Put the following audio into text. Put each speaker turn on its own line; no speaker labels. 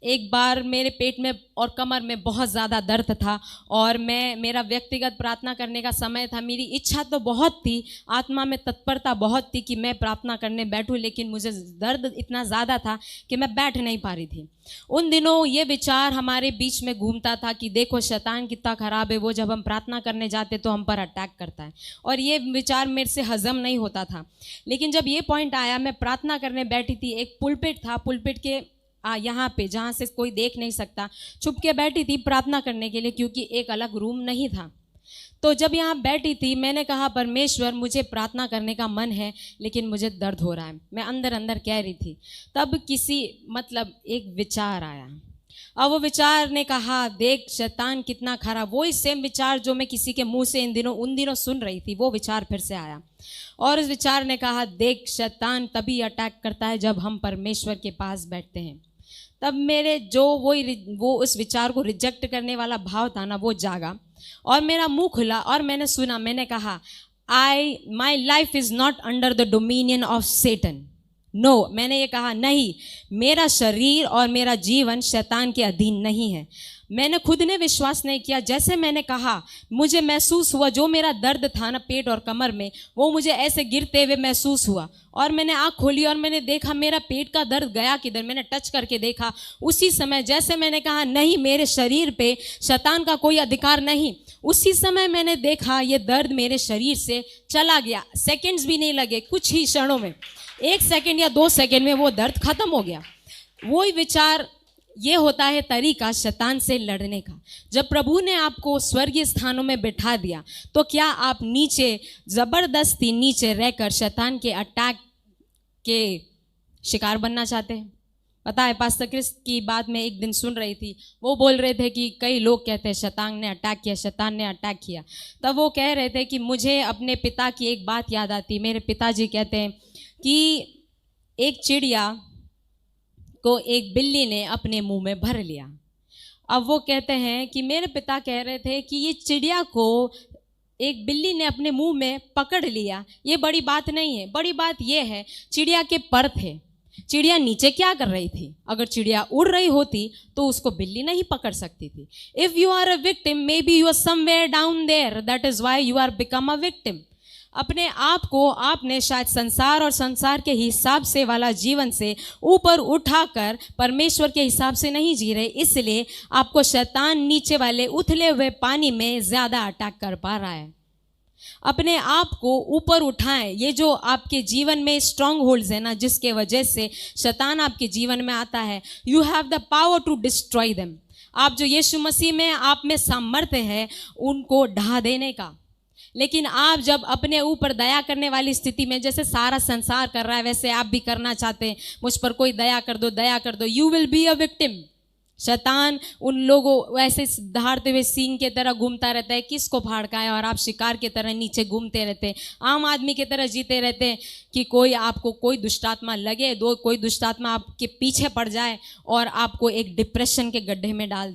एक बार मेरे पेट में और कमर में बहुत ज़्यादा दर्द था और मेरा व्यक्तिगत प्रार्थना करने का समय था। मेरी इच्छा तो बहुत थी, आत्मा में तत्परता बहुत थी कि मैं प्रार्थना करने बैठूं, लेकिन मुझे दर्द इतना ज़्यादा था कि मैं बैठ नहीं पा रही थी। उन दिनों ये विचार हमारे बीच में घूमता था कि देखो शैतान कितना ख़राब है, वो जब हम प्रार्थना करने जाते तो हम पर अटैक करता है। और ये विचार मेरे से हजम नहीं होता था। लेकिन जब ये पॉइंट आया, मैं प्रार्थना करने बैठी थी, एक पुलपिट था, पुलपिट के यहाँ पे जहाँ से कोई देख नहीं सकता, छुप के बैठी थी प्रार्थना करने के लिए, क्योंकि एक अलग रूम नहीं था। तो जब यहाँ बैठी थी, मैंने कहा परमेश्वर मुझे प्रार्थना करने का मन है, लेकिन मुझे दर्द हो रहा है। मैं अंदर अंदर कह रही थी। तब एक विचार आया। अब वो विचार ने कहा देख शैतान कितना खरा। वो ही सेम विचार जो मैं किसी के मुंह से उन दिनों सुन रही थी, वो विचार फिर से आया। और उस विचार ने कहा देख शैतान तभी अटैक करता है जब हम परमेश्वर के पास बैठते हैं। तब मेरे जो वो उस विचार को रिजेक्ट करने वाला भाव था ना, वो जागा और मेरा मुंह खुला और मैंने सुना। मैंने कहा my life is not under the dominion of Satan. No, मैंने ये कहा नहीं, मेरा शरीर और मेरा जीवन शैतान के अधीन नहीं है। मैंने खुद ने विश्वास नहीं किया। जैसे मैंने कहा, मुझे महसूस हुआ जो मेरा दर्द था ना पेट और कमर में, वो मुझे ऐसे गिरते हुए महसूस हुआ। और मैंने आँख खोली और मैंने देखा मेरा पेट का दर्द गया किधर। मैंने टच करके देखा। उसी समय जैसे मैंने कहा नहीं, मेरे शरीर पे शैतान का कोई अधिकार नहीं, उसी समय मैंने देखा ये दर्द मेरे शरीर से चला गया। सेकेंड्स भी नहीं लगे, कुछ ही क्षणों में, 1 सेकेंड या 2 सेकेंड में वो दर्द खत्म हो गया। वही विचार, ये होता है तरीका शैतान से लड़ने का। जब प्रभु ने आपको स्वर्गीय स्थानों में बिठा दिया, तो क्या आप नीचे जबरदस्ती नीचे रहकर शैतान के अटैक के शिकार बनना चाहते हैं? पता है, पास्टर क्रिस की बात मैं एक दिन सुन रही थी। वो बोल रहे थे कि कई लोग कहते हैं शैतान ने अटैक किया, शैतान ने अटैक किया। तब वो कह रहे थे कि मुझे अपने पिता की एक बात याद आती। मेरे पिताजी कहते हैं कि एक चिड़िया को एक बिल्ली ने अपने मुंह में भर लिया। अब वो कहते हैं कि मेरे पिता कह रहे थे कि ये चिड़िया को एक बिल्ली ने अपने मुंह में पकड़ लिया, ये बड़ी बात नहीं है। बड़ी बात ये है चिड़िया के पर थे। चिड़िया नीचे क्या कर रही थी? अगर चिड़िया उड़ रही होती तो उसको बिल्ली नहीं पकड़ सकती थी। If you are a victim, maybe you are somewhere down there, that is why you are become a victim. अपने आप को आपने शायद संसार और संसार के हिसाब से वाला जीवन से ऊपर उठाकर परमेश्वर के हिसाब से नहीं जी रहे, इसलिए आपको शैतान नीचे वाले उथले हुए पानी में ज्यादा अटैक कर पा रहा है। अपने आप को ऊपर उठाएं। ये जो आपके जीवन में स्ट्रॉन्ग होल्ड्स है ना, जिसके वजह से शैतान आपके जीवन में आता है, you have the power to destroy them. आप जो यीशु मसीह में आप में सामर्थ्य है उनको ढा देने का। लेकिन आप जब अपने ऊपर दया करने वाली स्थिति में, जैसे सारा संसार कर रहा है वैसे आप भी करना चाहते हैं, मुझ पर कोई दया कर दो, दया कर दो, you will be a victim. शैतान उन लोगों ऐसे दहाड़ते हुए सींग के तरह घूमता रहता है, किसको फाड़का है, और आप शिकार के तरह नीचे घूमते रहते हैं, आम आदमी की तरह जीते रहते हैं कि कोई आपको कोई दुष्टात्मा लगे, कोई दुष्टात्मा आपके पीछे पड़ जाए और आपको एक डिप्रेशन के गड्ढे में डाल